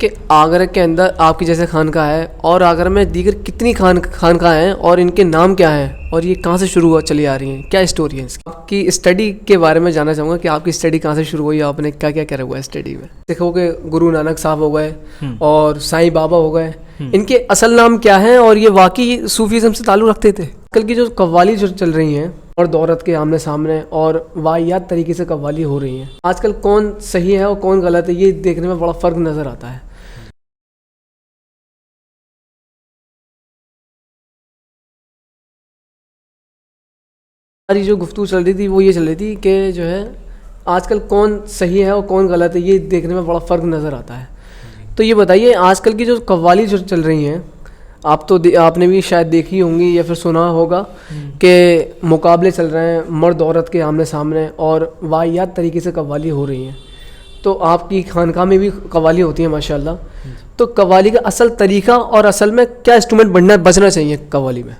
کہ آگرہ کے اندر آپ کی جیسے خانقاہ ہے اور آگرہ میں دیگر کتنی خانقاہ ہیں اور ان کے نام کیا ہیں اور یہ کہاں سے شروع ہوا چلی آ رہی ہیں, کیا اسٹوری ہے اس کی؟ آپ کی اسٹڈی کے بارے میں جاننا چاہوں گا کہ آپ کی اسٹڈی کہاں سے شروع ہوئی, آپ نے کیا کیا کرا ہوا ہے اسٹڈی میں. دیکھو کہ گرو نانک صاحب ہو گئے اور سائیں بابا ہو گئے, ان کے اصل نام کیا ہیں اور یہ واقعی صوفیزم سے تعلق رکھتے تھے؟ کل کی جو قوالی جو چل رہی ہیں اور عورت کے آمنے سامنے اور واحیات طریقے سے قوالی ہو رہی ہیں, آج کل کون صحیح ہے اور کون غلط ہے یہ دیکھنے میں بڑا فرق نظر آتا ہے. ہماری جو گفتگو چل رہی تھی وہ یہ چل رہی تھی کہ جو ہے آج کل کون صحیح ہے اور کون غلط ہے یہ دیکھنے میں بڑا فرق نظر آتا ہے. تو یہ بتائیے آج کل کی جو قوالی جو چل رہی ہیں, آپ نے بھی شاید دیکھی ہوں گی یا پھر سنا ہوگا کہ مقابلے چل رہے ہیں مرد عورت کے آمنے سامنے اور واحیات طریقے سے قوالی ہو رہی ہیں. تو آپ کی خانقاہ میں بھی قوالی ہوتی ہیں ماشاءاللہ, تو قوالی کا اصل طریقہ اور اصل میں کیا انسٹرومنٹ بجنا چاہیے قوالی میں؟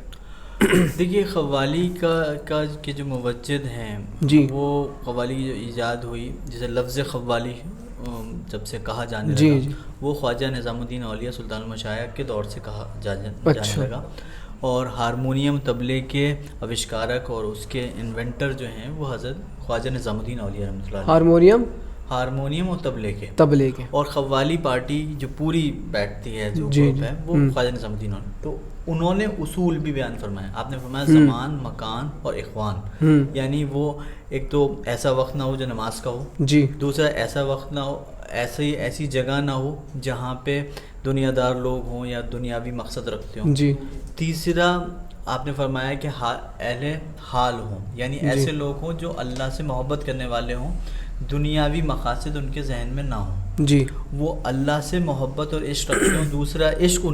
دیکھیے قوالی کا کے جو موجد ہیں جی, وہ قوالی کی جو ایجاد ہوئی, جیسے لفظ قوالی جب سے کہا جانے جی لگا جی وہ خواجہ نظام الدین اولیاء سلطان المشائخ کے دور سے کہا جانے لگا. اور ہارمونیم طبلے کے آوشکارک اور اس کے انوینٹر جو ہیں وہ حضرت خواجہ نظام الدین اولیاء رحمۃ اللہ. ہارمونیم اور طبلے کے اور قوالی پارٹی جو پوری بیٹھتی ہے جو گروپ ہے وہ خواجہ نظام الدین اولیاء. تو انہوں نے اصول بھی بیان فرمایا. آپ نے فرمایا زمان, مکان اور اخوان, یعنی وہ ایک تو ایسا وقت نہ ہو جو نماز کا ہو, جی, دوسرا ایسا وقت نہ ہو, ایسی جگہ نہ ہو جہاں پہ دنیا دار لوگ ہوں یا دنیاوی مقصد رکھتے ہوں, جی, تیسرا آپ نے فرمایا کہ اہل حال ہوں, یعنی ایسے لوگ ہوں جو اللہ سے محبت کرنے والے ہوں, دنیاوی مقاصد ان کے ذہن میں نہ ہوں, جی, وہ اللہ سے محبت اور عشق رکھتے ہوں, دوسرا عشق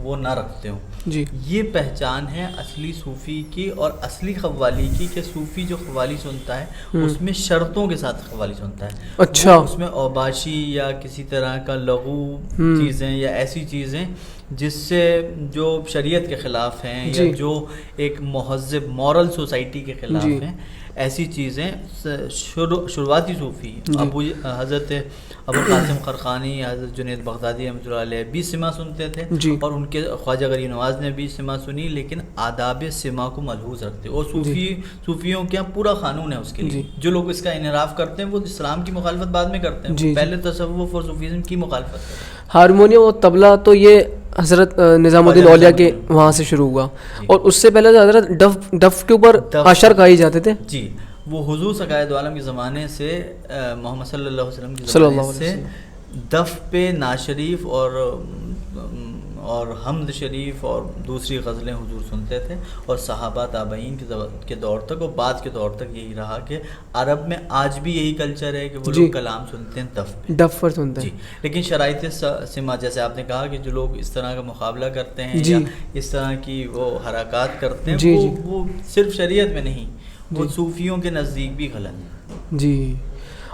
وہ نہ رکھتے ہوں. جی, یہ پہچان ہے اصلی صوفی کی اور اصلی قوالی کی, کہ صوفی جو قوالی سنتا ہے اس میں شرطوں کے ساتھ قوالی سنتا ہے. اچھا, اس میں اوباشی یا کسی طرح کا لغو چیزیں یا ایسی چیزیں جس سے جو شریعت کے خلاف ہیں یا جو ایک مہذب مورل سوسائٹی کے خلاف ہیں, ایسی چیزیں شروعاتی صوفی حضرت ابوالقاسم خرقانی, حضرت جنید بغدادی رحمۃ اللہ علیہ بھی سما سنتے تھے, اور ان کے خواجہ غریب نواز نے بھی سما سنی, لیکن آداب سما کو ملحوظ رکھتے. اور صوفیوں کے پورا قانون ہے اس کے لیے. جو لوگ اس کا انحراف کرتے ہیں وہ اسلام کی مخالفت بعد میں کرتے ہیں, پہلے تصوف اور صوفیزم کی مخالفت کرتے ہیں. ہارمونیم اور طبلہ تو یہ حضرت نظام الدین اولیاء کے وہاں سے شروع ہوا, اور اس سے پہلے حضرت ڈف کے اوپر عشر کہے جاتے تھے. جی, وہ حضور سرکار دو عالم کے زمانے سے محمد صلی اللہ علیہ وسلم کے زمانے سے دف پہ نعت شریف اور حمد شریف اور دوسری غزلیں حضور سنتے تھے, اور صحابہ تابعین کے دور تک اور بعد کے دور تک یہی رہا کہ عرب میں آج بھی یہی کلچر ہے کہ وہ لوگ کلام سنتے ہیں دف پر سنتے ہیں. لیکن شرائط سما, جیسے آپ نے کہا کہ جو لوگ اس طرح کا مقابلہ کرتے ہیں یا اس طرح کی وہ حرکات کرتے ہیں وہ صرف شریعت میں نہیں, وہ صوفیوں کے نزدیک بھی غلط ہے. جی,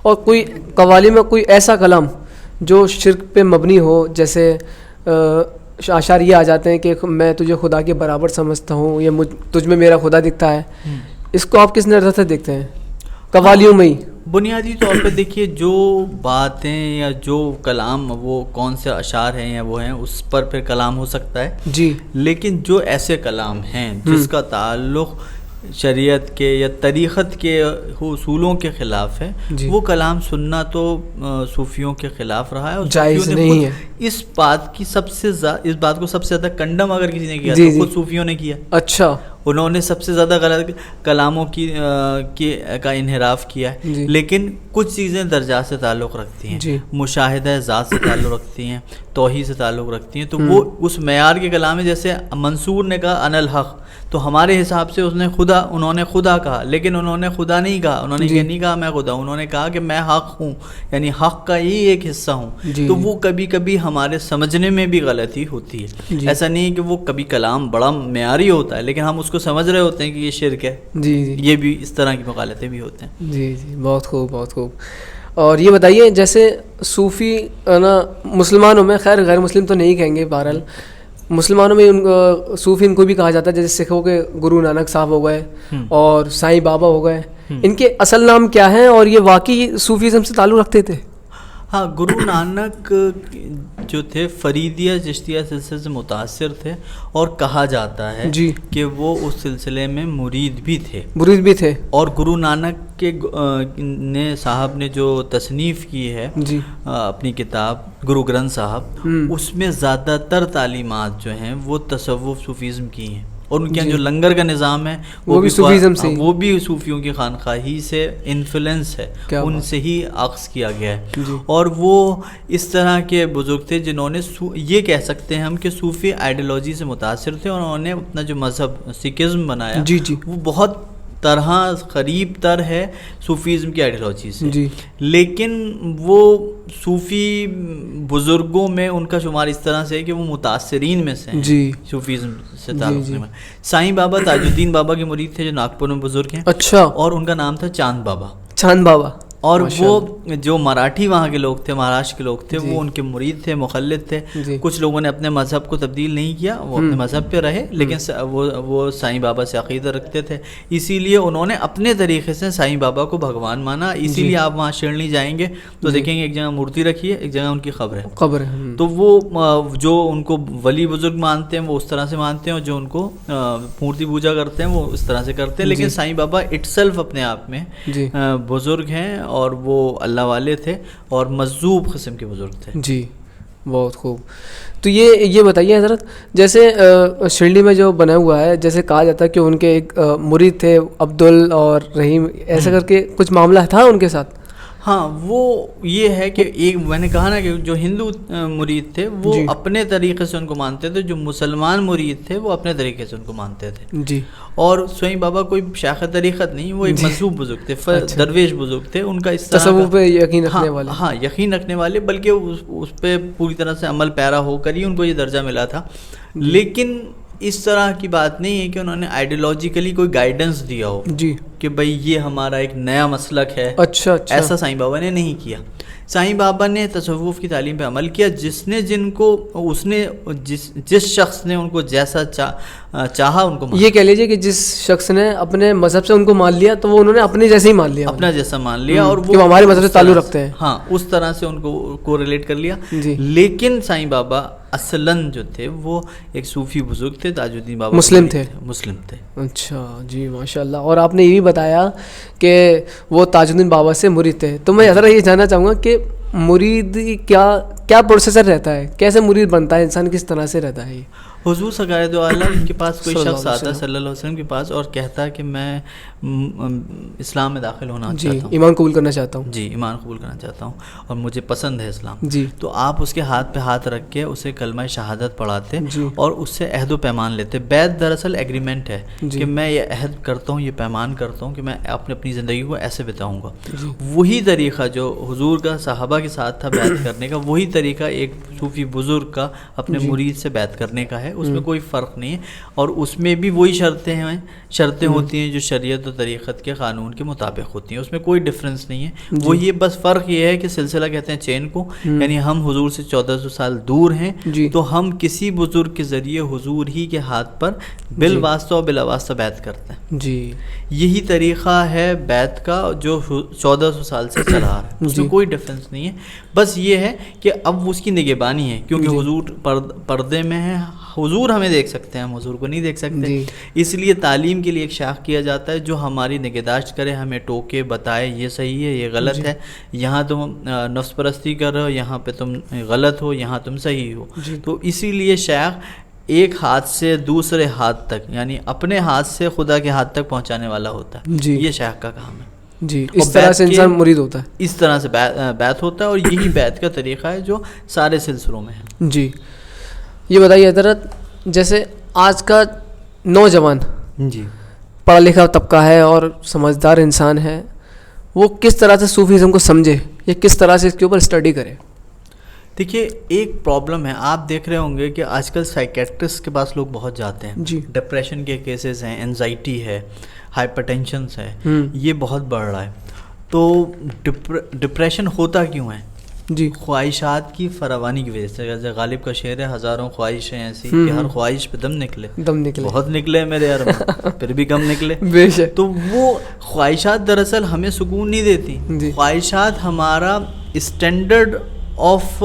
اور کوئی قوالی میں کوئی ایسا کلام جو شرک پہ مبنی ہو, جیسے اشعار یہ آ جاتے ہیں کہ میں تجھے خدا کے برابر سمجھتا ہوں یا تجھ میں میرا خدا دکھتا ہے, اس کو آپ کس نظر سے دیکھتے ہیں قوالیوں میں ہی؟ بنیادی طور پہ دیکھیے جو باتیں یا جو کلام وہ کون سے اشعار ہیں یا وہ ہیں اس پر پھر کلام ہو سکتا ہے. جی, لیکن جو ایسے کلام ہیں جس کا تعلق شریعت کے یا طریقت کے اصولوں کے خلاف ہے, وہ کلام سننا تو صوفیوں کے خلاف رہا ہے, اور جائز نہیں ہے. اس بات کو سب سے زیادہ کنڈم اگر کسی نے کیا تو خود صوفیوں نے کیا. اچھا, انہوں نے سب سے زیادہ غلط کلاموں کا انحراف کیا ہے. لیکن کچھ چیزیں درجات سے تعلق رکھتی ہیں, مشاہدہ ذات سے تعلق رکھتی ہیں, توحید سے تعلق رکھتی ہیں, تو وہ اس معیار کے کلام ہے. جیسے منصور نے کہا انا الحق, تو ہمارے حساب سے انہوں نے خدا کہا, لیکن انہوں نے خدا نہیں کہا, انہوں نے یہ نہیں کہا میں خدا, انہوں نے کہا کہ میں حق ہوں, یعنی حق کا ہی ایک حصہ ہوں. تو وہ کبھی کبھی ہمارے سمجھنے میں بھی غلطی ہوتی ہے. ایسا نہیں کہ وہ کبھی کلام بڑا معیاری ہوتا ہے لیکن ہم اس کو سمجھ رہے ہوتے ہیں کہ یہ شرک ہے. یہ بھی اس طرح کی مغالطے بھی ہوتے ہیں. جی, بہت خوب, بہت خوب. اور یہ بتائیے جیسے صوفی نا مسلمانوں میں, خیر غیر مسلم تو نہیں کہیں گے, بہرحال مسلمانوں میں صوفی ان کو بھی کہا جاتا ہے, جیسے سکھوں کے گرو نانک صاحب ہو گئے اور سائیں بابا ہو گئے, ان کے اصل نام کیا ہیں اور یہ واقعی صوفیزم سے تعلق رکھتے تھے؟ ہاں گرو نانک جو تھے فریدیہ چشتیہ سلسلے سے متاثر تھے اور کہا جاتا ہے جی کہ وہ اس سلسلے میں مرید بھی تھے اور گرو نانک کے نے صاحب نے جو تصنیف کی ہے جی اپنی کتاب گرو گرنتھ صاحب، اس میں زیادہ تر تعلیمات جو ہیں وہ تصوف صوفیزم کی ہیں، اور ان کے جو لنگر کا نظام ہے وہ بھی صوفیزم سے، وہ بھی صوفیوں کی خانقاہی سے انفلوئنس ہے، ان سے ہی اخذ کیا گیا ہے۔ اور وہ اس طرح کے بزرگ تھے جنہوں نے یہ کہہ سکتے ہیں ہم کہ صوفی آئیڈیالوجی سے متاثر تھے، اور انہوں نے اپنا جو مذہب سکھزم بنایا وہ بہت طرح قریب تر ہے صوفیزم کی آئیڈیالوجی سے، لیکن وہ صوفی بزرگوں میں ان کا شمار اس طرح سے ہے کہ وہ متاثرین میں سے ہیں صوفیزم سے تعلق رکھنے میں۔ سائیں بابا تاج الدین بابا کے مرید تھے جو ناگپور میں بزرگ ہیں، اچھا، اور ان کا نام تھا چاند بابا، اور وہ جو مراٹھی وہاں کے لوگ تھے، مہاراشٹر کے لوگ تھے، وہ ان کے مرید تھے، مخلد تھے۔ کچھ لوگوں نے اپنے مذہب کو تبدیل نہیں کیا، وہ اپنے مذہب پہ رہے، لیکن وہ سائیں بابا سے عقیدہ رکھتے تھے، اسی لیے انہوں نے اپنے طریقے سے سائیں بابا کو بھگوان مانا۔ اسی لیے آپ وہاں شیرنی جائیں گے تو دیکھیں گے ایک جگہ مورتی رکھی ہے، ایک جگہ ان کی قبر ہے، تو وہ جو ان کو ولی بزرگ مانتے ہیں وہ اس طرح سے مانتے ہیں، اور جو ان کو مورتی پوجا کرتے ہیں وہ اس طرح سے کرتے ہیں، لیکن سائیں بابا اٹ سیلف اپنے آپ میں بزرگ ہیں، اور وہ اللہ والے تھے اور مذوب قسم کے بزرگ تھے۔ جی بہت خوب۔ تو یہ بتائیے حضرت، جیسے شرلی میں جو بنا ہوا ہے، جیسے کہا جاتا ہے کہ ان کے ایک مرید تھے عبدل اور رحیم، ایسا کر کے کچھ معاملہ تھا ان کے ساتھ؟ ہاں، وہ یہ ہے کہ ایک میں نے کہا نا کہ جو ہندو مرید تھے وہ اپنے طریقے سے ان کو مانتے تھے، جو مسلمان مرید تھے وہ اپنے طریقے سے ان کو مانتے تھے جی۔ اور سوئیں بابا کوئی شاخ طریقت نہیں، وہ ایک مذہوب بزرگ تھے، درویش بزرگ تھے، ان کا اس طرح تصوف پہ یقین رکھنے والے، ہاں یقین رکھنے والے، بلکہ اس پہ پوری طرح سے عمل پیرا ہو کر ہی ان کو یہ درجہ ملا تھا۔ لیکن اس طرح کی بات نہیں ہے کہ انہوں نے آئیڈیالوجیکلی کوئی گائیڈنس دیا ہو جی کہ بھئی یہ ہمارا ایک نیا مسلک ہے، اچھا ایسا سائیں بابا نے نہیں کیا۔ سائیں بابا نے تصوف کی تعلیم پہ عمل کیا، جس شخص نے ان کو جیسا چاہا ان کو یہ کہہ لیجیے کہ جس شخص نے اپنے مذہب سے ان کو مان لیا تو وہ انہوں نے اپنے جیسے ہی مان لیا، اپنا جیسا مان لیا، اور وہ ہمارے مذہب سے تعلق رکھتے ہیں، ہاں اس طرح سے ان کو ریلیٹ کر لیا۔ لیکن سائیں بابا اصلاً جو تھے وہ ایک صوفی بزرگ تھے، تاج الدین بابا مسلم تھے۔ اچھا جی ماشاء اللہ۔ اور آپ نے یہ بھی بتایا کہ وہ تاج الدین بابا سے مرید تھے، تو میں ذرا یہ جاننا چاہوں گا کہ مرید کیا پروسیسر رہتا ہے، کیسے مرید بنتا ہے انسان، کس طرح سے رہتا ہے یہ؟ حضور سرکار دو عالم کے پاس کوئی شخص آتا ہے صلی اللہ علیہ وسلم کے پاس اور کہتا ہے کہ میں اسلام میں داخل ہونا چاہتا ہوں، ایمان قبول کرنا چاہتا ہوں، جی ایمان قبول کرنا چاہتا ہوں اور مجھے پسند ہے اسلام جی، تو آپ اس کے ہاتھ پہ ہاتھ رکھ کے اسے کلمہ شہادت پڑھاتے اور اس سے عہد و پیمان لیتے۔ بیعت دراصل ایگریمنٹ ہے کہ میں یہ عہد کرتا ہوں، یہ پیمان کرتا ہوں کہ میں اپنی زندگی کو ایسے بتاؤں گا۔ وہی طریقہ جو حضور کا صحابہ کے ساتھ تھا بیعت کرنے کا، وہی طریقہ ایک صوفی بزرگ کا اپنے مرید سے بیعت کرنے کا ہے، اس میں کوئی فرق نہیں ہے، اور اس میں بھی وہی شرطیں ہوتی ہیں جو شریعت و طریقت کے قانون کے مطابق ہوتی ہیں، اس میں کوئی ڈفرینس نہیں ہے۔ وہ یہ بس فرق یہ ہے کہ سلسلہ کہتے ہیں چین کو، یعنی ہم حضور سے 1400 سال دور ہیں تو ہم کسی بزرگ کے ذریعے حضور ہی کے ہاتھ پر بالواسطہ و بلا واسطہ بیعت کرتے ہیں جی۔ یہی طریقہ ہے بیعت کا جو 1400 سال سے چلا رہا ہے، اس میں کوئی ڈفرینس نہیں ہے، بس یہ ہے کہ اب اس کی نگہبانی ہے کیونکہ حضور پردے میں ہے، حضور ہمیں دیکھ سکتے ہیں، ہم حضور کو نہیں دیکھ سکتے، اس لیے تعلیم کے لیے ایک شاخ کیا جاتا ہے جو ہماری نگہداشت کرے، ہمیں ٹوکے بتائے یہ صحیح ہے یہ غلط ہے، یہاں تم نفس پرستی کر رہے ہو، یہاں پہ تم غلط ہو، یہاں تم صحیح ہو، تو اسی لیے شیخ ایک ہاتھ سے دوسرے ہاتھ تک، یعنی اپنے ہاتھ سے خدا کے ہاتھ تک پہنچانے والا ہوتا ہے، یہ شیخ کا کام ہے جی۔ اس طرح سے انسان مرید ہوتا ہے، اس طرح سے بیعت ہوتا ہے، اور یہی بیعت کا طریقہ ہے جو سارے سلسلوں میں ہے جی۔ یہ بتائیے حضرت، جیسے آج کا نوجوان جی پڑھا لکھا طبقہ ہے اور سمجھدار انسان ہے، وہ کس طرح سے صوفیزم کو سمجھے یا کس طرح سے اس کے اوپر اسٹڈی کرے؟ دیکھیے ایک پرابلم ہے، آپ دیکھ رہے ہوں گے کہ آج کل سائیکیٹرسٹ کے پاس لوگ بہت جاتے ہیں جی، ڈپریشن کے کیسز ہیں، انزائٹی ہے، ہائپر ٹینشنس ہے، یہ بہت بڑھ رہا ہے۔ تو ڈپریشن ہوتا کیوں ہے جی؟ خواہشات کی فراوانی کی وجہ سے، جیسے غالب کا شعر ہے، ہزاروں خواہشیں ایسی کہ ہر خواہش پہ دم نکلے، بہت نکلے میرے یار پھر بھی کم نکلے بے شک۔ تو وہ خواہشات دراصل ہمیں سکون نہیں دیتی، خواہشات ہمارا اسٹینڈرڈ آف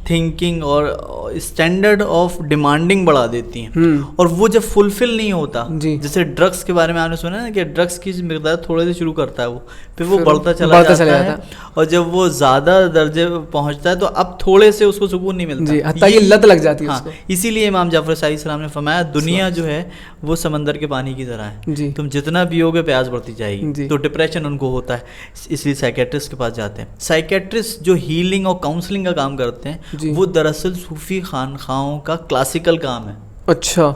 تھنکنگ اور اسٹینڈرڈ آف ڈیمانڈنگ بڑھا دیتی ہیں, اور وہ جب فلفل نہیں ہوتا, جیسے ڈرگس کے بارے میں آپ نے سنا نا کہ ڈرگس کی مقدار تھوڑے سے شروع کرتا ہے وہ, پھر وہ بڑھتا چلا جاتا ہے, اور جب وہ زیادہ درجے پہنچتا ہے تو اب تھوڑے سے اس کو سکون نہیں ملتا, حتیٰ کہ لت لگ جاتی ہے. ہاں, اسی لیے امام جعفر صادق السلام نے فرمایا دنیا جو ہے وہ سمندر کے پانی کی طرح ہے, تم جتنا پیو گے پیاس بڑھتی جائے گی. تو ڈپریشن ان کو ہوتا ہے, اس لیے سائیکیٹرسٹ کے پاس جاتے ہیں. سائیکیٹرسٹ جو ہیلنگ اور کاؤنسلنگ کا کام کرتے ہیں وہ دراصل صوفی خانقاہوں کا کلاسیکل کام ہے. اچھا,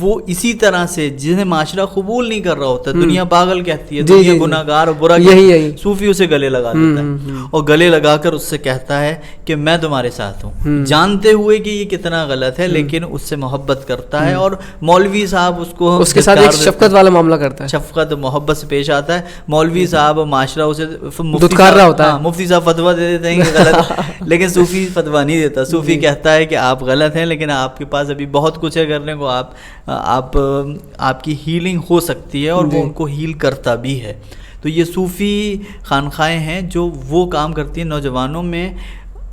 وہ اسی طرح سے جنہیں معاشرہ قبول نہیں کر رہا ہوتا, دنیا پاگل کہتی ہے, دنیا گناہ گار اور برا کہتی ہے, صوفی اسے گلے لگا دیتا ہے, اور گلے لگا کر اس سے کہتا ہے کہ میں تمہارے ساتھ ہوں, جانتے ہوئے کہ یہ کتنا غلط ہے, لیکن اس سے محبت کرتا ہے. اور مولوی صاحب اس کے ساتھ ایک شفقت والا معاملہ کرتا ہے, شفقت محبت سے پیش آتا ہے. مولوی صاحب معاشرہ اسے دھتکار رہا ہوتا ہے, مفتی صاحب فتویٰ دے دیتے ہیں کہ غلط, لیکن صوفی فتویٰ نہیں دیتا. صوفی کہتا ہے کہ آپ غلط ہیں, لیکن آپ کے پاس ابھی بہت کچھ ہے کرنے کو, آپ کی ہیلنگ ہو سکتی ہے, اور وہ ان کو ہیل کرتا بھی ہے. تو یہ صوفی خانقاہیں ہیں جو وہ کام کرتی ہیں نوجوانوں میں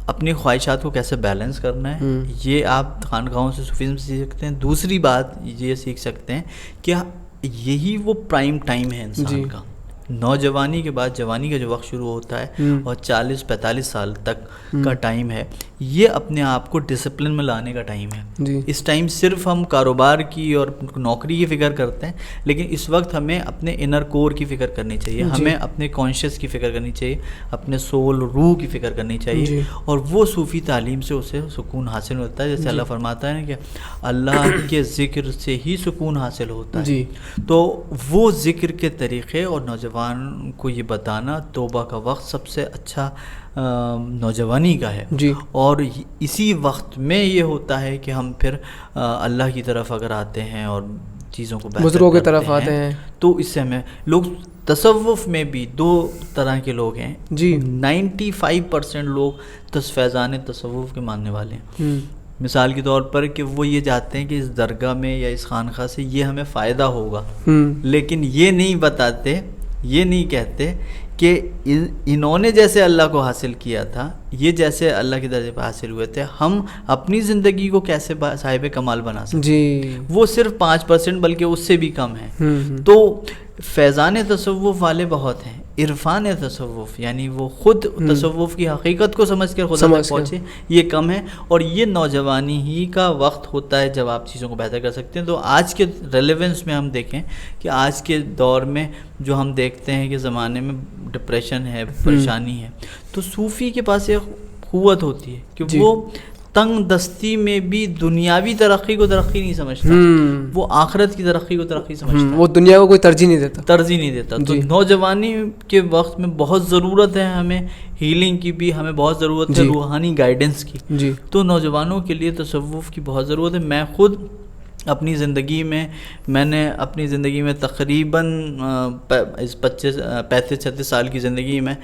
اپنی خواہشات کو کیسے بیلنس کرنا ہے. یہ آپ خانقاہوں سے صوفیزم سے سیکھ سکتے ہیں. دوسری بات یہ سیکھ سکتے ہیں کہ یہی وہ پرائم ٹائم ہے انسان کا, نوجوانی کے بعد جوانی کا جو وقت شروع ہوتا ہے اور 40-45 سال تک کا ٹائم ہے, یہ اپنے آپ کو ڈسپلن میں لانے کا ٹائم ہے. اس ٹائم صرف ہم کاروبار کی اور نوکری کی فکر کرتے ہیں, لیکن اس وقت ہمیں اپنے انر کور کی فکر کرنی چاہیے, ہمیں اپنے کانشیس کی فکر کرنی چاہیے, اپنے سول روح کی فکر کرنی چاہیے. اور وہ صوفی تعلیم سے اسے سکون حاصل ہوتا ہے, جیسے اللہ فرماتا ہے نا کہ اللہ کے ذکر سے ہی سکون حاصل ہوتا ہے. تو وہ ذکر کے طریقے اور نوجوان کو یہ بتانا توبہ کا وقت سب سے اچھا نوجوانی کا ہے. اور اسی وقت میں یہ ہوتا ہے کہ ہم پھر اللہ کی طرف اگر آتے ہیں اور چیزوں کو بزرگوں کی طرف آتے ہیں, تو اس سے ہمیں لوگ تصوف میں بھی 2 طرح کے لوگ ہیں. 95% لوگ فیضان تصوف کے ماننے والے ہیں. مثال کے طور پر کہ وہ یہ چاہتے ہیں کہ اس درگاہ میں یا اس خانقاہ سے یہ ہمیں فائدہ ہوگا, لیکن یہ نہیں بتاتے, یہ نہیں کہتے کہ انہوں نے جیسے اللہ کو حاصل کیا تھا, یہ جیسے اللہ کے درجے پہ حاصل ہوئے تھے, ہم اپنی زندگی کو کیسے صاحب کمال بنا سکتے. وہ صرف 5% بلکہ اس سے بھی کم ہے. تو فیضان تصوف والے بہت ہیں, عرفان تصوف یعنی وہ خود تصوف کی حقیقت کو سمجھ کر خدا تک پہنچے, یہ کم ہے. اور یہ نوجوانی ہی کا وقت ہوتا ہے جب آپ چیزوں کو بہتر کر سکتے ہیں. تو آج کے ریلیونس میں ہم دیکھیں کہ آج کے دور میں جو ہم دیکھتے ہیں کہ زمانے میں ڈپریشن ہے, پریشانی ہے, تو صوفی کے پاس ایک قوت ہوتی ہے کہ وہ تنگ دستی میں بھی دنیاوی ترقی کو ترقی نہیں سمجھتا, وہ آخرت کی ترقی کو ترقی سمجھتا, وہ دنیا کو کوئی ترجیح نہیں دیتا. تو نوجوانی کے وقت میں بہت ضرورت ہے ہمیں ہیلنگ کی بھی, ہمیں بہت ضرورت ہے روحانی گائیڈنس کی. تو نوجوانوں کے لیے تصوف کی بہت ضرورت ہے. میں خود اپنی زندگی میں تقریباً 35-36 سال کی زندگی میں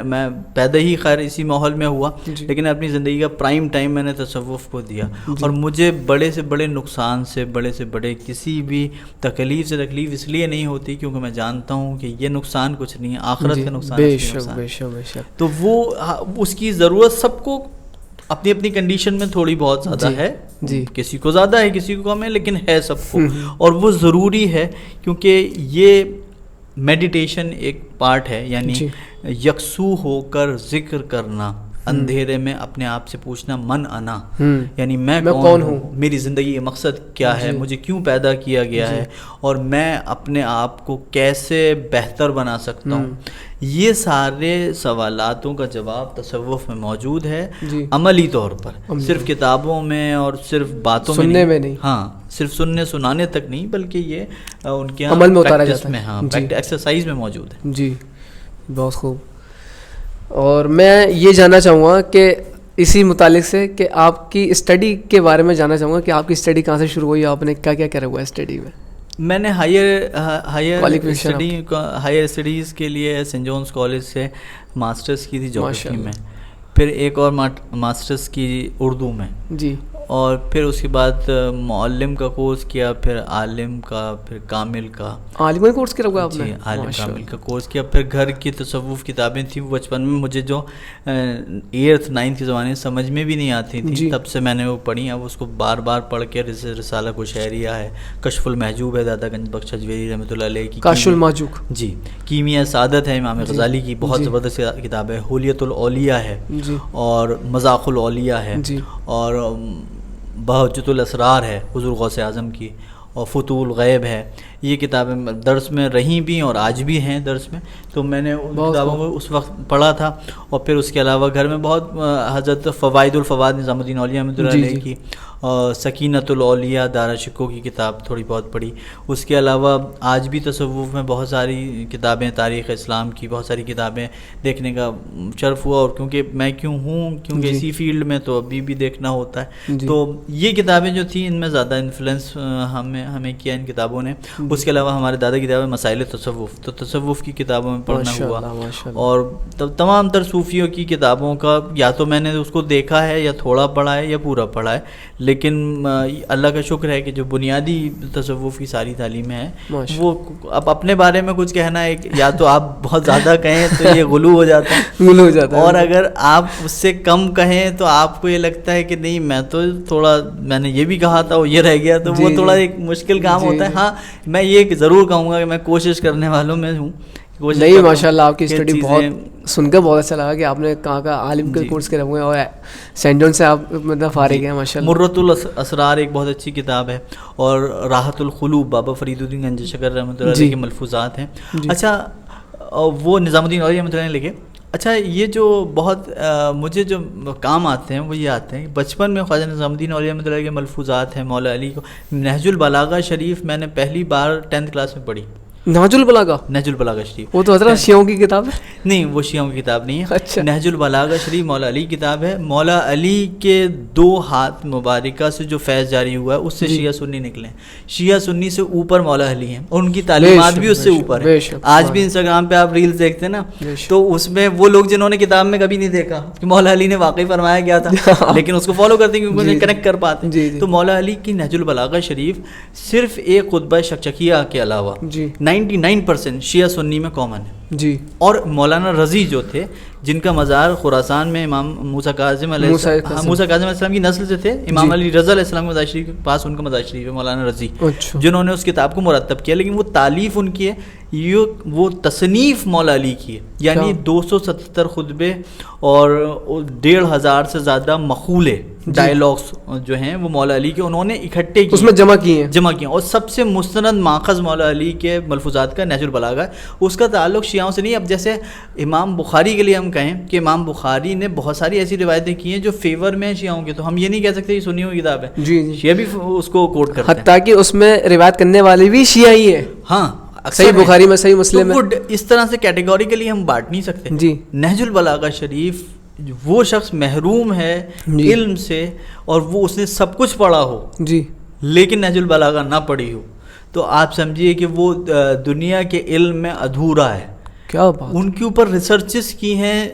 میں پیدا ہی خیر اسی ماحول میں ہوا, لیکن اپنی زندگی کا پرائم ٹائم میں نے تصوف کو دیا. اور مجھے بڑے سے بڑے نقصان سے, بڑے سے بڑے کسی بھی تکلیف اس لیے نہیں ہوتی کیونکہ میں جانتا ہوں کہ یہ نقصان کچھ نہیں ہے, آخرت کا نقصان ہے. تو وہ اس کی ضرورت سب کو اپنی اپنی کنڈیشن میں تھوڑی بہت زیادہ ہے, کسی کو زیادہ ہے کسی کو کم ہے, لیکن ہے سب کو. اور وہ ضروری ہے کیونکہ یہ میڈیٹیشن ایک پارٹ ہے, یعنی یکسو ہو کر ذکر کرنا, اندھیرے میں اپنے آپ سے پوچھنا من انا, یعنی میں کون ہوں, میری زندگی کا مقصد کیا ہے, مجھے کیوں پیدا کیا گیا ہے, اور میں اپنے آپ کو کیسے بہتر بنا سکتا ہوں. یہ سارے سوالاتوں کا جواب تصوف میں موجود ہے, عملی طور پر, صرف کتابوں میں اور صرف باتوں سننے میں نہیں. ہاں, صرف سننے سنانے تک نہیں, بلکہ یہ ان کے عمل میں اتارا جاتا ہے, ہاں ایکسرسائز میں موجود ہے. جی بہت خوب. اور میں یہ جاننا چاہوں گا کہ اسی متعلق سے کہ آپ کی اسٹڈی کے بارے میں جاننا چاہوں گا کہ آپ کی اسٹڈی کہاں سے شروع ہوئی, آپ نے کیا کیا کرا ہوا ہے اسٹڈی میں. میں نے ہائر اسٹڈیز کے لیے سینٹ جونز کالج سے ماسٹرز کی تھی جغرافی میں, پھر ایک اور ماسٹرز کی اردو میں, اور پھر اس کے بعد معلم کا کورس کیا، پھر عالم کا، پھر کامل کا. عالم کا کورس کیا آپ نے؟ جی عالم کامل کا کورس کیا. پھر گھر کی تصوف کتابیں تھیں وہ بچپن میں مجھے جو 8th 9th کے زمانے سمجھ میں بھی نہیں آتی تھیں، تب سے میں نے وہ پڑھی. اب اس کو بار بار پڑھ کے رسالہ کشیریہ ہے، کشف المحجوب ہے دادا گنج بخش اجویری رحمۃ اللہ علیہ کی، کاشف المحجوب، جی کیمیا سعادت ہے امام غزالی کی، بہت زبردست کتاب ہے. حلیت الاولیاء ہے، اور مذاق الاولیاء ہے، اور بہجت الاسرار ہے حضور غوث اعظم کی، اور فتوح الغیب ہے. یہ کتابیں درس میں رہیں بھی اور آج بھی ہیں درس میں. تو میں نے ان کتابوں کو اس وقت پڑھا تھا. اور پھر اس کے علاوہ گھر میں بہت حضرت فوائد الفوائد نظام الدین اولیاء رحمۃ اللہ علیہ کی، اور سکینت الاولیاء دارا شکو کی کتاب تھوڑی بہت پڑھی. اس کے علاوہ آج بھی تصوف میں بہت ساری کتابیں، تاریخ اسلام کی بہت ساری کتابیں دیکھنے کا شرف ہوا. اور کیونکہ میں کیونکہ اسی فیلڈ میں تو ابھی بھی دیکھنا ہوتا ہے. تو یہ کتابیں جو تھیں ان میں زیادہ انفلوئنس ہمیں کیا ان کتابوں نے. اس کے علاوہ ہمارے دادا کی کتاب ہے مسائل تصوف، تو تصوف کی کتابوں میں پڑھنا ہوا. اور تمام تر صوفیوں کی کتابوں کا یا تو میں نے اس کو دیکھا ہے، یا تھوڑا پڑھا ہے، یا پورا پڑھا ہے. لیکن اللہ کا شکر ہے کہ جو بنیادی تصوف کی ساری تعلیمیں ہیں وہ، اب اپنے بارے میں کچھ کہنا ہے یا تو آپ بہت زیادہ کہیں تو یہ غلو ہو جاتا ہے، اور اگر آپ اس سے کم کہیں تو آپ کو یہ لگتا ہے کہ نہیں میں تو تھوڑا، میں نے یہ بھی کہا تھا وہ یہ رہ گیا، تو وہ تھوڑا ایک مشکل کام ہوتا ہے. ہاں میں یہ ضرور کہوں گا کہ میں کوشش کرنے والوں میں ہوں. نہیں ماشاء اللہ آپ کی اسٹڈی بہت سن کر بہت اچھا لگا کہ آپ نے کہاں کا عالم کے کورس کرے ہوئے ہیں، اور سینٹ جون سے آپ مطلب فارغ ہیں ماشاء اللہ. مرۃ الاسرار ایک بہت اچھی کتاب ہے، اور راحت القلوب بابا فرید الدین گنج شکر رحمۃ اللہ علیہ کے ملفوظات ہیں. اچھا وہ نظام الدین اولیاء رحمۃ اللہ علیہ لکھے. اچھا یہ جو بہت مجھے جو کام آتے ہیں وہ یہ آتے ہیں. بچپن میں خواجہ نظام الدین اولیاء رحمۃ اللہ علیہ کے ملفوظات ہیں. مولا علی کو نہج البلاغہ شریف میں نے پہلی بار 10th کلاس میں پڑھی. نہج البلاغہ، نہج البلاغہ شریف وہ تو حضرت شیعوں کی کتاب ہے؟ نہیں وہ شیعوں کی کتاب نہیں ہے. اچھا. نہج البلاغہ شریف مولا علی کتاب ہے. مولا علی کے 2 ہاتھ مبارکہ سے جو فیض جاری ہوا ہے اس سے شیعہ سنی نکلے. شیعہ سنی سے اوپر مولا علی ہیں، اور ان کی تعلیمات بھی اس سے اوپر ہیں. آج بھی انسٹاگرام پہ آپ ریلز دیکھتے ہیں نا، تو اس میں وہ لوگ جنہوں نے کتاب میں کبھی نہیں دیکھا کہ مولا علی نے واقعی فرمایا گیا تھا، لیکن اس کو فالو کرتے ہیں کیونکہ انہیں کنیکٹ کر پاتے ہیں. تو مولا علی کی نہج البلاغہ شریف صرف ایک خطبہ شکچکیہ کے علاوہ 99% شیعہ سنی میں کامن ہے. جی. اور مولانا رضی جو تھے جن کا مزار خراسان میں امام موسیٰ کاظم علیہ السلام کی نسل سے تھے، امام علی رضا علیہ السلام کے مزار شریف کے پاس ان کا مزار شریف ہے مولانا رضی، جنہوں نے اس کتاب کو مرتب کیا. لیکن وہ تالیف ان کی ہے، وہ تصنیف مولا علی کی ہے. یعنی 277 خطبے اور 1,500 سے زیادہ مقولے ڈائلاگس جو ہیں وہ مولا علی کے انہوں نے اکٹھے کیے، اس میں جمع کیے ہیں. اور سب سے مستند ماخذ مولا علی کے ملفوظات کا نہج البلاغہ ہے. اس کا تعلق شیعوں سے نہیں. اب جیسے امام بخاری کے لیے ہم کہیں کہ امام بخاری نے بہت ساری ایسی روایتیں کی ہیں جو فیور میں ہیں شیعوں کے، تو ہم یہ نہیں کہہ سکتے یہ سنیوں کی کتاب ہے. شیعہ بھی اس کو کوٹ کرتے ہیں، حتیٰ کہ اس میں روایت کرنے والے بھی شیعہ ہی ہیں. ہاں صحیح بخاری میں، صحیح مسلم میں. اس طرح سے کیٹیگوریکلی ہم بانٹ نہیں سکتے. جی. نہج البلاغہ شریف وہ شخص محروم ہے علم سے، اور وہ اس نے سب کچھ پڑھا ہو جی لیکن نہج البلاغہ نہ پڑھی ہو، تو آپ سمجھیے کہ وہ دنیا کے علم میں ادھورا ہے. کیا بات. ان کے اوپر ریسرچز کی ہیں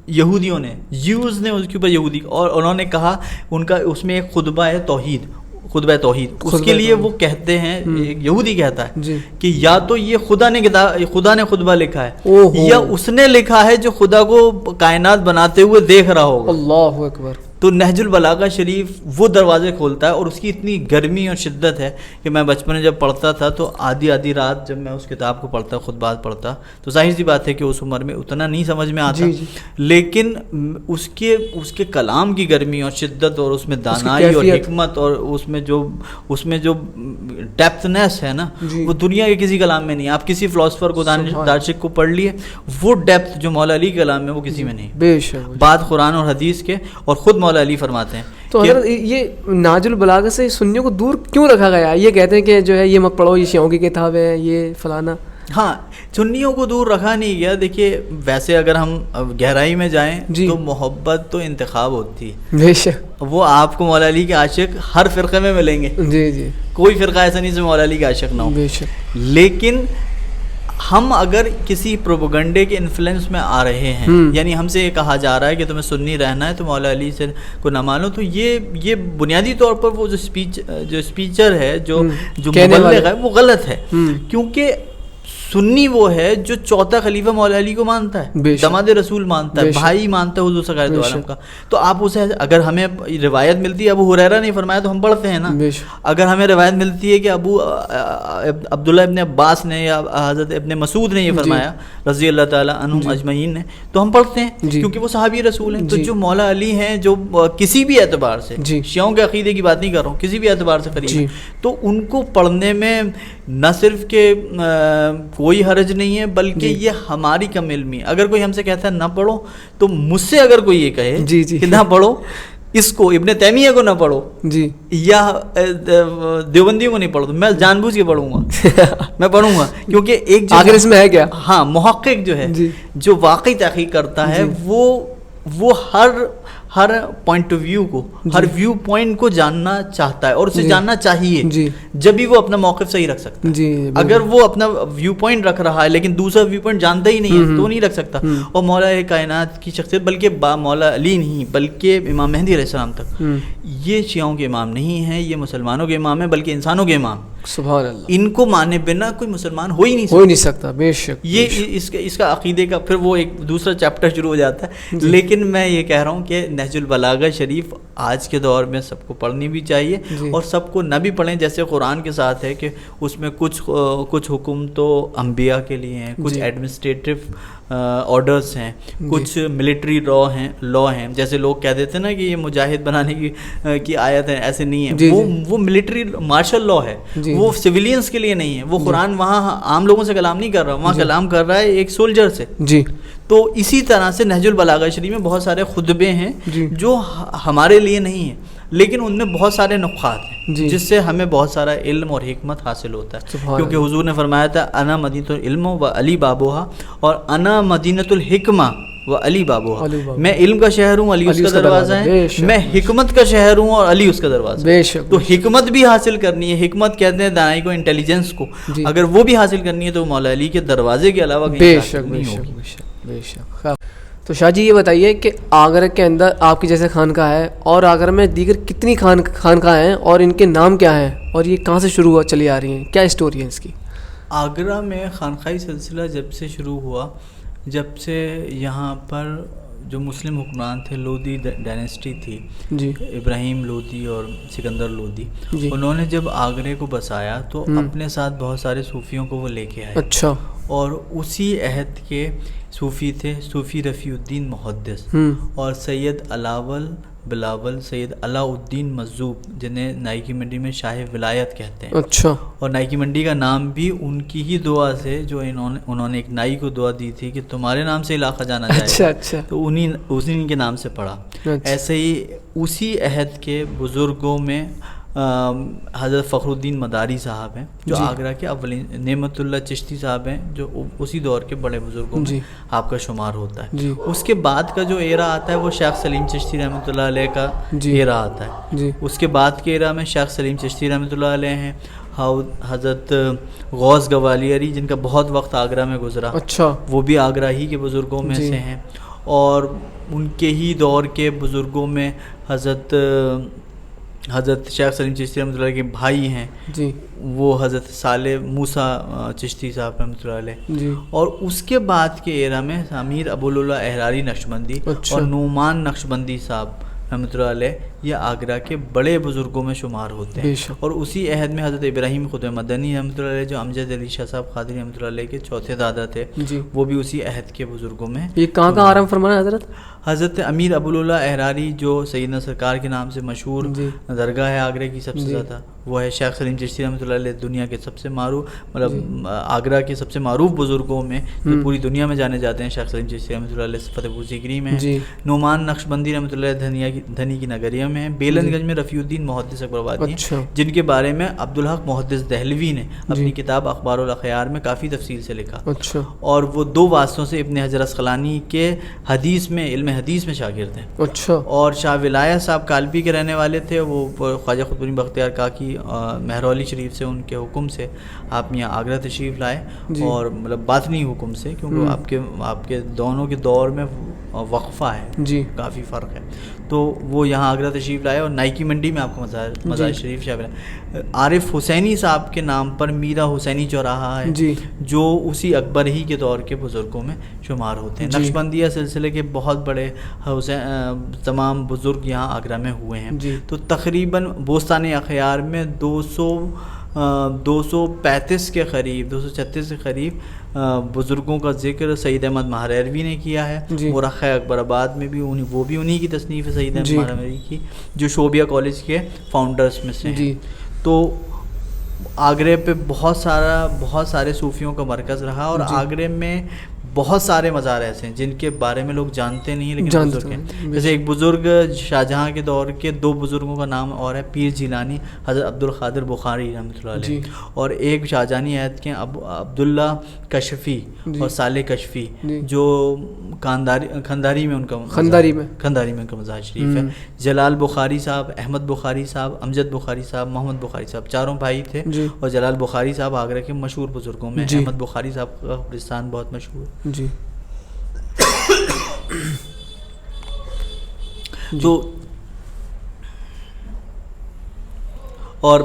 یہودیوں نے، جیوز نے اس کے اوپر یہودی، اور انہوں نے کہا ان کا اس میں ایک خطبہ ہے توحید، خطبہ توحید. اس کے لیے وہ کہتے ہیں، یہودی کہتا ہے کہ یا تو یہ خدا نے خطبہ لکھا ہے، یا اس نے لکھا ہے جو خدا کو کائنات بناتے ہوئے دیکھ رہا ہوگا. اللہ اکبر. تو نہج البلاغہ شریف وہ دروازے کھولتا ہے، اور اس کی اتنی گرمی اور شدت ہے کہ میں بچپن میں جب پڑھتا تھا تو آدھی رات جب میں اس کتاب کو پڑھتا، خطبات پڑھتا، تو ظاہر سی بات ہے کہ اس عمر میں اتنا نہیں سمجھ میں آتا. لیکن اس کے کلام کی گرمی اور شدت، اور اس میں دانائی اور حکمت، اور اس میں جو ڈیپتھنیس ہے نا، وہ دنیا کے کسی کلام میں نہیں. آپ کسی فلاسفر کو، دارشک کو پڑھ لیے، وہ ڈیپتھ جو مولا علی کے کلام میں وہ کسی میں نہیں. بے شک. بات قرآن اور حدیث کے، اور خود مولا علی فرماتے ہیں. تو حضرت یہ نہج البلاغہ سے سنیوں کو دور کیوں رکھا گیا؟ یہ کہتے ہیں کہ جو ہے یہ مت پڑھو، یہ شیعوں کی کتاب ہے، یہ فلانا. ہاں سنیوں کو دور رکھا نہیں گیا. دیکھیے ویسے اگر ہم گہرائی میں جائیں تو محبت تو انتخاب ہوتی ہے. بے شک. وہ آپ کو مولا علی کے عاشق ہر فرقے میں ملیں گے. جی. کوئی فرقہ ایسا نہیں جو مولا علی کے عاشق نہ ہو. بے شک. لیکن ہم اگر کسی پروپیگنڈے کے انفلوئنس میں آ رہے ہیں، یعنی ہم سے یہ کہا جا رہا ہے کہ تمہیں سنی رہنا ہے تو مولا علی سے کو نہ مانو، تو یہ بنیادی طور پر وہ جو اسپیچر ہے، جو مبلغ ہے، وہ غلط ہے. کیونکہ سنی وہ ہے جو چوتھا خلیفہ مولا علی کو مانتا ہے، داماد رسول مانتا ہے، بھائی مانتا ہے حضور صلی اللہ علیہ وسلم کا. تو آپ اسے، اگر ہمیں روایت ملتی ہے ابو ہریرہ نے فرمایا تو ہم پڑھتے ہیں نا. اگر ہمیں روایت ملتی ہے کہ عبداللہ ابن عباس نے یا حضرت ابن مسعود نے یہ فرمایا رضی اللہ تعالیٰ عنہم اجمعین نے، تو ہم پڑھتے ہیں کیونکہ وہ صحابی رسول ہیں. تو جو مولا علی ہیں، جو کسی بھی اعتبار سے، شیعوں کے عقیدے کی بات نہیں کر رہا ہوں، کسی بھی اعتبار سے قریب، تو ان کو پڑھنے میں نہ صرف کہ کوئی حرج نہیں ہے، بلکہ یہ ہماری کم علمی. اگر کوئی ہم سے کہتا ہے نہ پڑھو، تو مجھ سے اگر کوئی یہ کہے کہ نہ پڑھو، اس کو ابن تیمیہ کو نہ پڑھو یا دیوبندیوں کو نہیں پڑھو، تو میں جان بوجھ کے پڑھوں گا. میں پڑھوں گا کیونکہ ایک آخر اس میں ہے کیا، ہاں، محقق جو ہے، جو واقعی تحقیق کرتا ہے، وہ ہر پوائنٹ آف ویو کو، ہر ویو پوائنٹ کو جاننا چاہتا ہے، اور اسے جاننا چاہیے، جب بھی وہ اپنا موقف صحیح رکھ سکتا ہے. اگر وہ اپنا ویو پوائنٹ رکھ رہا ہے لیکن دوسرا ویو پوائنٹ جانتا ہی نہیں ہے تو نہیں رکھ سکتا. اور مولا کائنات کی شخصیت، بلکہ مولا علی نہیں بلکہ امام مہدی علیہ السلام تک، یہ شیعوں کے امام نہیں ہیں، یہ مسلمانوں کے امام ہیں، بلکہ انسانوں کے امام. سبحان اللہ. ان کو مانے بنا کوئی مسلمان ہو ہی نہیں سکتا. بے شک. یہ اس کا عقیدے کا پھر وہ ایک دوسرا چیپٹر شروع ہو جاتا ہے. لیکن میں یہ کہہ رہا ہوں کہ نہج البلاغہ شریف آج کے دور میں سب کو پڑھنی بھی چاہیے، اور سب کو نہ بھی پڑھیں. جیسے قرآن کے ساتھ ہے کہ اس میں کچھ حکم تو انبیاء کے لیے ہیں، کچھ ایڈمنسٹریٹو آرڈرز ہیں، کچھ ملٹری لا ہیں. جیسے لوگ کہہ دیتے ہیں نا کہ یہ مجاہد بنانے کی آیت ہے، ایسے نہیں ہے. وہ ملٹری مارشل لا ہے، وہ سویلینز کے لیے نہیں ہے. وہ قرآن وہاں عام لوگوں سے کلام نہیں کر رہا، وہاں کلام کر رہا ہے ایک سولجر سے. تو اسی طرح سے نہج البلاغہ شریف میں بہت سارے خطبے ہیں جو ہمارے لیے نہیں ہیں، لیکن ان میں بہت سارے نقاط ہیں جس سے ہمیں بہت سارا علم اور حکمت حاصل ہوتا ہے. کیونکہ حضور نے فرمایا تھا انا مدینۃ العلم و علی بابوہا، اور انا مدینۃ الحکمہ و علی بابوہا. میں علم کا شہر ہوں، علی اس کا دروازہ ہے. میں حکمت کا شہر ہوں اور علی اس کا دروازہ ہے. تو حکمت بھی حاصل کرنی ہے. حکمت کہتے ہیں دانائی کو، انٹیلیجنس کو. اگر وہ بھی حاصل کرنی ہے تو مولا علی کے دروازے کے علاوہ کہیں حاصل نہیں ہوگی. بے شک. تو شاہ جی یہ بتائیے کہ آگرہ کے اندر آپ کی جیسے خانقاہ ہے، اور آگرہ میں دیگر کتنی خانقاہ ہیں اور ان کے نام کیا ہیں، اور یہ کہاں سے شروع ہوا چلی آ رہی ہیں، کیا اسٹوری ہے اس کی؟ آگرہ میں خانقاہی سلسلہ جب سے شروع ہوا، جب سے یہاں پر جو مسلم حکمران تھے، لودھی ڈائنیسٹی تھی، ابراہیم لودھی اور سکندر لودھی، انہوں نے جب آگرے کو بسایا تو اپنے ساتھ بہت سارے صوفیوں کو وہ لے کے آئے. اچھا. اور اسی عہد کے صوفی تھے صوفی رفیع الدین محدث اور سید بلاول سید علاء الدین مجذوب، جنہیں نائکی منڈی میں شاہ ولایت کہتے ہیں. اچھا. اور نائکی منڈی کا نام بھی ان کی ہی دعا سے، جو انہوں نے ایک نائی کو دعا دی تھی کہ تمہارے نام سے علاقہ جانا جائے. اچھا. تو انہیں کے نام سے پڑھا. ایسے ہی اسی عہد کے بزرگوں میں حضرت فخر الدین مداری صاحب ہیں، جو آگرہ کے اولین. نعمت اللہ چشتی صاحب ہیں، جو اسی دور کے بڑے بزرگوں میں آپ کا شمار ہوتا ہے. اس کے بعد کا جو ایرا آتا ہے وہ شیخ سلیم چشتی رحمۃ اللہ علیہ کا ایرا آتا ہے. اس کے بعد کے ایرا میں شیخ سلیم چشتی رحمۃ اللہ علیہ ہیں، حضرت غوث گوالیاری جن کا بہت وقت آگرہ میں گزرا. اچھا. وہ بھی آگرہ ہی کے بزرگوں میں سے ہیں. اور ان کے ہی دور کے بزرگوں میں حضرت شیخ سلیم چشتی رحمۃ اللہ کے بھائی ہیں، وہ حضرت صالح موسیٰ چشتی صاحب رحمۃ اللہ علیہ. اور اس کے بعد کے ایرا میں امیر ابوالعلا احراری نقشبندی اور نعمان نقشبندی صاحب رحمۃ اللہ علیہ، یہ آگرہ کے بڑے بزرگوں میں شمار ہوتے ہیں. اور اسی عہد میں حضرت ابراہیم خود مدنی رحمۃ اللہ علیہ، جو امجد علی شاہ صاحب قادری رحمۃ اللہ علیہ کے چوتھے دادا تھے، وہ بھی اسی عہد کے بزرگوں میں. یہ کہاں کا آرام فرمانا حضرت امیر ابوالعلا احراری، جو سیدنا سرکار کے نام سے مشہور درگاہ ہے آگرہ کی سب سے زیادہ، وہ ہے شیخ سلیم چشتی رحمۃ اللہ علیہ. دنیا کے سب سے معروف، مطلب آگرہ کے سب سے معروف بزرگوں میں جو پوری دنیا میں جانے جاتے ہیں، شیخ سلیم چشتی رحمۃ اللہ علیہ فتح پور سیکری میں. نعمان نقشبندی رحمۃ اللہ دھنی کی نگریہ میں ہیں. بیلن گنج میں رفیع الدین محدث اکبر آبادی ہیں, جن کے بارے میں عبدالحق محدث دہلوی نے اپنی کتاب اخبار الاخیار میں کافی تفصیل سے لکھا. اور وہ 2 واسطوں سے ابن حجر اسقلانی کے حدیث میں علم حدیث میں شاگرد ہیں. اور شاہ ولایہ صاحب کالپی کے رہنے والے تھے. وہ خواجہ قطب الدین بختیار کاکی مہرولی شریف سے ان کے حکم سے آپ یہاں آگرہ تشریف لائے, اور مطلب باطنی حکم سے, کیونکہ آپ کے دونوں کے دور میں وقفہ ہے, کافی فرق ہے. تو وہ یہاں آگرہ تشریف لائے, اور نائکی منڈی میں آپ کو مزار شریف شامل ہے. عارف حسینی صاحب کے نام پر میرا حسینی چوراہا ہے, جو اسی اکبر ہی کے دور کے بزرگوں میں شمار ہوتے ہیں. نقشبندیہ سلسلے کے بہت بڑے تمام بزرگ یہاں آگرہ میں ہوئے ہیں. تو تقریباً بوستان اخیار میں 235 کے قریب 236 کے قریب بزرگوں کا ذکر سید احمد مہروی نے کیا ہے. مرخہ اکبر آباد میں بھی وہ بھی انہی کی تصنیف ہے سید احمد مہروی کی, جو شوبیہ کالج کے فاؤنڈرز میں سے ہیں. تو آگرے پہ بہت سارے صوفیوں کا مرکز رہا, اور آگرے میں بہت سارے مزار ایسے ہیں جن کے بارے میں لوگ جانتے نہیں ہیں, لیکن بزرگ ہیں. جیسے ایک بزرگ شاہجہاں کے دور کے 2 بزرگوں کا نام اور ہے, پیر جیلانی حضرت عبد القادر بخاری رحمۃ اللہ علیہ, اور ایک شاہجہانی عہد کے عبداللہ کشفی اور صالح کشفی, جو کھنداری میں ان کا مزار شریف ہے. جلال بخاری صاحب, احمد بخاری صاحب, امجد بخاری صاحب, محمد بخاری صاحب, چاروں بھائی تھے. اور جلال بخاری صاحب آگرہ کے مشہور بزرگوں میں, احمد بخاری صاحب کا قبرستان بہت مشہور. تو اور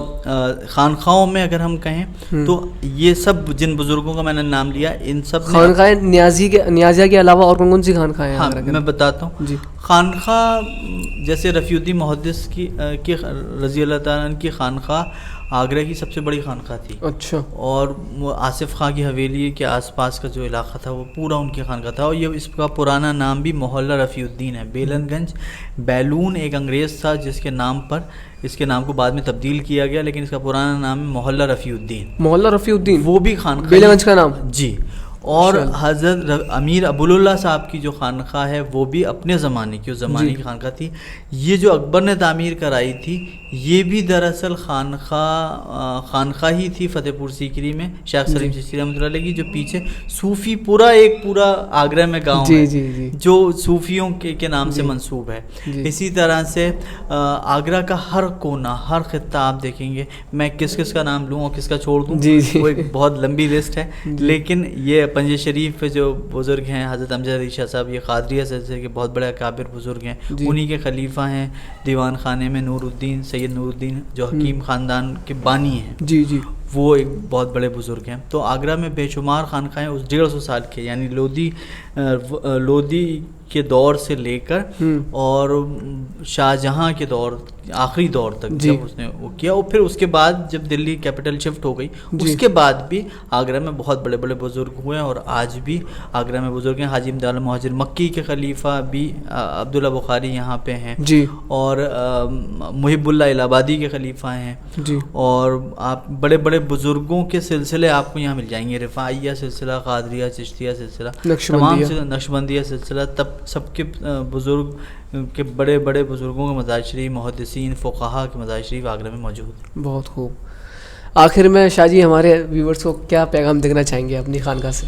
خانقاہوں میں اگر ہم کہیں تو یہ سب جن بزرگوں کا میں نے نام لیا, ان سب خانقاہ نیازیہ کے علاوہ اور کون سی خانقاہ ہیں؟ ہاں میں بتاتا ہوں. خانقاہ جیسے رفیع الدین محدث کی رضی اللہ تعالیٰ عنہ کی خانقاہ آگرہ کی سب سے بڑی خانقاہ تھی. اور وہ آصف خاں کی حویلی کے آس پاس کا جو علاقہ تھا وہ پورا ان کی خانقاہ تھا. اور یہ اس کا پرانا نام بھی محلہ رفیع الدین ہے. بیلن گنج بیلون ایک انگریز تھا جس کے نام پر اس کے نام کو بعد میں تبدیل کیا گیا, لیکن اس کا پرانا نام ہے محلہ رفیع الدین. محلہ رفیع الدین وہ بھی خانقاہ بیلن گنج کا نام. جی. اور حضرت امیر ابواللہ صاحب کی جو خانقاہ ہے وہ بھی اپنے زمانے کی, اس زمانے کی خانقاہ تھی. یہ جو اکبر نے تعمیر کرائی تھی یہ بھی دراصل خانقاہ ہی تھی فتح پور سیکری میں, شیخ سلیم چشتی رحمۃ اللہ علیہ کی, جو پیچھے صوفی ایک پورا آگرہ میں گاؤں ہے جو صوفیوں کے نام سے منسوب ہے. اسی طرح سے آگرہ کا ہر کونا, ہر خطہ آپ دیکھیں گے. میں کس کا نام لوں اور کس کا چھوڑ دوں, وہ ایک بہت لمبی لسٹ ہے. لیکن یہ پنجے شریف پہ جو بزرگ ہیں حضرت امجد علی شاہ صاحب, یہ قادریہ سلسلے کے بہت بڑے اکابر بزرگ ہیں. انہی کے خلیفہ ہیں دیوان خانے میں نور الدین, سید نور الدین, جو حکیم خاندان کے بانی ہیں. وہ ایک بہت بڑے بزرگ ہیں. تو آگرہ میں بے شمار خانقاہیں اس 150 سال کے, یعنی لودھی کے دور سے لے کر اور شاہجہاں کے دور آخری دور تک جب اس نے وہ کیا. اور پھر اس کے بعد جب دلی کیپٹل شفٹ ہو گئی اس کے بعد بھی آگرہ میں بہت بڑے بڑے بزرگ ہوئے, اور آج بھی آگرہ میں بزرگ ہیں. حاجی امداد مہاجر مکی کے خلیفہ بھی عبداللہ بخاری یہاں پہ ہیں, اور محب اللہ الہ آبادی کے خلیفہ ہیں. اور آپ بڑے بڑے بزرگوں کے سلسلے آپ کو یہاں مل جائیں گے. رفاعیہ سلسلہ, قادریہ, چشتیہ سلسلہ, تمام نقشبندیہ سلسلہ, تب سب کے بزرگ کے بڑے بڑے بزرگوں کے مزار شریف, محدثین, فقہا کے مزار شریف آگرہ میں موجود ہیں. بہت خوب. آخر میں شاہ جی ہمارے ویورز کو کیا پیغام دینا چاہیں گے اپنی خانقاہ سے؟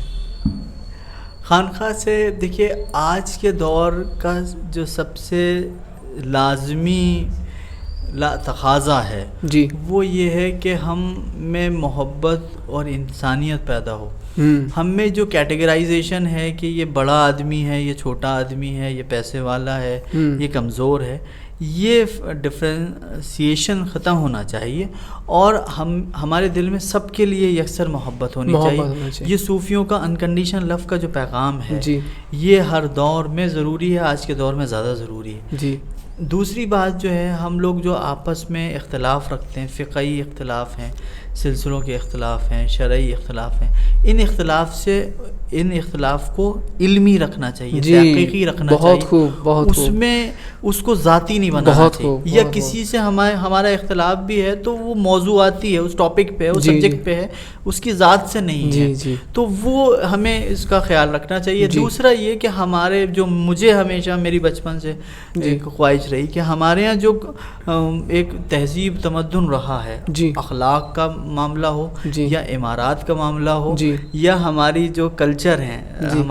خانقاہ سے دیکھیے, آج کے دور کا جو سب سے لازمی تقاضا ہے وہ یہ ہے کہ ہم میں محبت اور انسانیت پیدا ہو. ہم میں جو کیٹیگرائزیشن ہے کہ یہ بڑا آدمی ہے, یہ چھوٹا آدمی ہے, یہ پیسے والا ہے, یہ کمزور ہے, یہ ڈفرینسیشن ختم ہونا چاہیے. اور ہمارے دل میں سب کے لیے یکسر محبت ہونی چاہیے. یہ صوفیوں کا انکنڈیشن لو کا جو پیغام ہے یہ ہر دور میں ضروری ہے, آج کے دور میں زیادہ ضروری ہے. دوسری بات جو ہے, ہم لوگ جو آپس میں اختلاف رکھتے ہیں, فقہی اختلاف ہیں, سلسلوں کے اختلاف ہیں, شرعی اختلاف ہیں, ان اختلاف کو علمی رکھنا چاہیے, تحقیقی رکھنا چاہیے. اس میں اس کو ذاتی نہیں بنانا چاہیے. یا کسی سے ہمارا اختلاف بھی ہے تو وہ موضوعاتی ہے, اس ٹاپک پہ ہے, اس سبجیکٹ پہ ہے, اس کی ذات سے نہیں ہے. تو وہ ہمیں اس کا خیال رکھنا چاہیے. دوسرا یہ کہ مجھے ہمیشہ میری بچپن سے ایک خواہش پہنچ رہی کہ ہمارے یہاں جو ایک تہذیب تمدن رہا ہے، جی، اخلاق کا معاملہ ہو جی، یا عمارات کا معاملہ ہو، جی، یا ہماری جو کلچر ہیں، جی،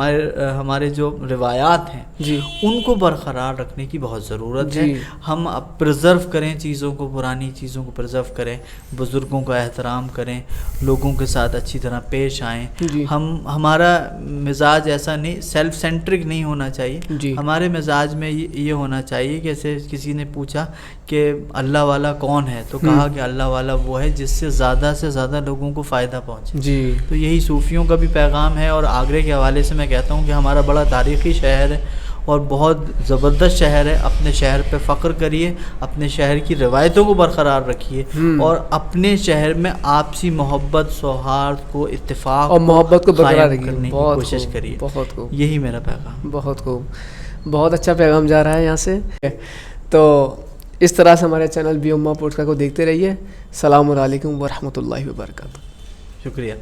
ہمارے جو روایات ہیں، جی، ان کو برقرار رکھنے کی بہت ضرورت ہے. جی، ہم اب پرزرو کریں چیزوں کو، پرانی چیزوں کو پرزرو کریں، بزرگوں کا احترام کریں، لوگوں کے ساتھ اچھی طرح پیش آئیں. جی، ہمارا مزاج ایسا نہیں، سیلف سینٹرک نہیں ہونا چاہیے. جی، ہمارے مزاج میں یہ ہونا چاہیے کہ جیسے کسی نے پوچھا کہ اللہ والا کون ہے، تو کہا کہ اللہ والا وہ ہے جس سے زیادہ لوگوں کو فائدہ پہنچے. جی، تو یہی صوفیوں کا بھی پیغام ہے. اور آگرے کے حوالے سے میں کہتا ہوں کہ ہمارا بڑا تاریخی شہر ہے اور بہت زبردست شہر ہے. اپنے شہر پہ فخر کریے، اپنے شہر کی روایتوں کو برقرار رکھیے، اور اپنے شہر میں آپسی محبت، سوہارد کو، اتفاق اور محبت کو برقرار قائم رکھیے. کرنے کی کوشش کریے. بہت خوب، یہی میرا پیغام. بہت خوب، بہت اچھا پیغام جا رہا ہے یہاں سے. تو اس طرح سے ہمارے چینل بی امہ پوڈکاسٹ کو دیکھتے رہیے. السلام علیکم ورحمۃ اللہ وبرکاتہ. شکریہ.